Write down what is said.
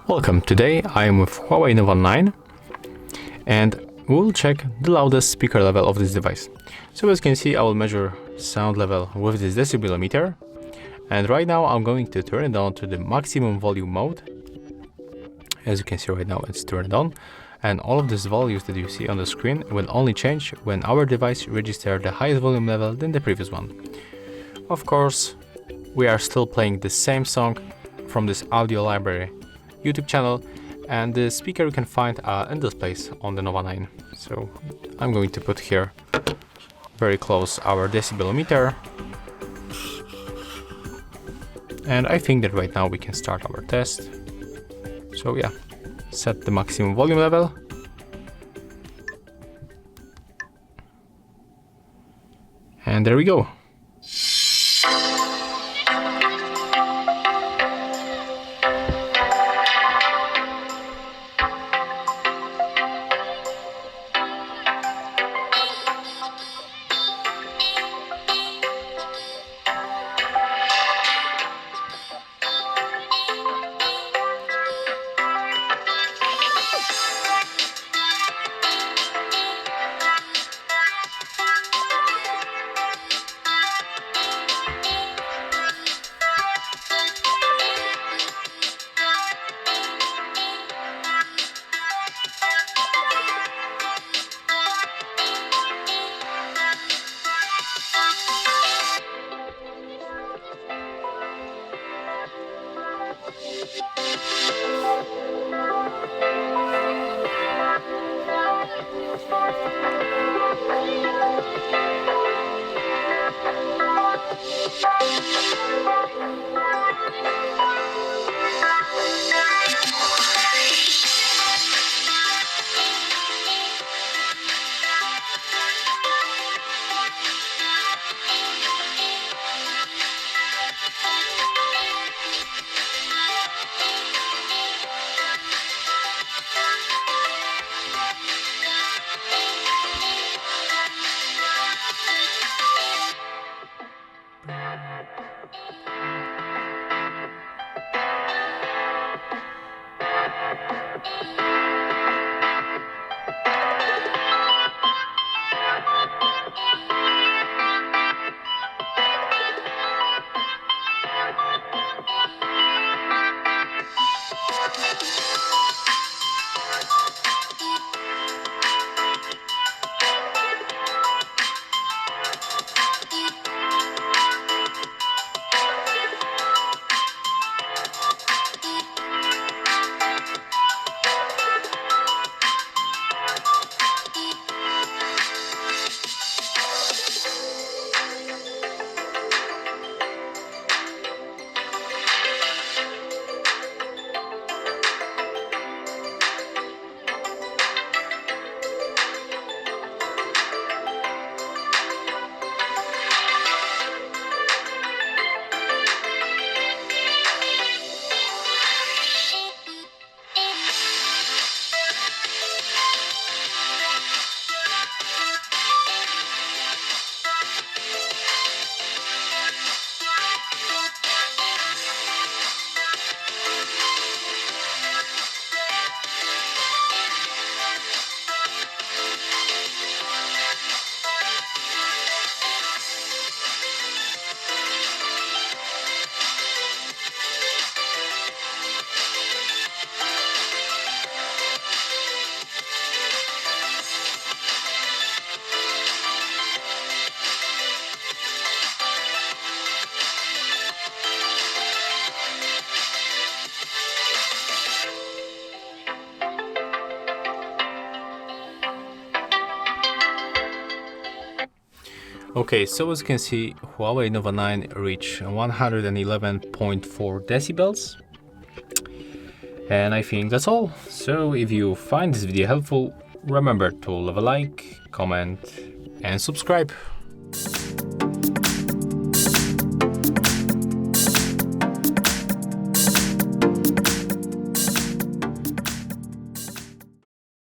Welcome, today I am with HUAWEI Nova 9 and we'll check the loudest speaker level of this device. So as you can see, I will measure sound level with this decibel meter, and right now I'm going to turn it on to the maximum volume mode. As you can see right now, it's turned on, and all of these values that you see on the screen will only change when our device registers the highest volume level than the previous one. Of course, we are still playing the same song from this audio library YouTube channel, and the speaker you can find in this place on the Nova 9. So I'm going to put here very close our decibel meter, and I think that right now we can start our test. So yeah, set the maximum volume level. And there we go. Okay, so as you can see, HUAWEI Nova 9 reached 111.4 decibels. And I think that's all. So if you find this video helpful, remember to leave a like, comment and subscribe.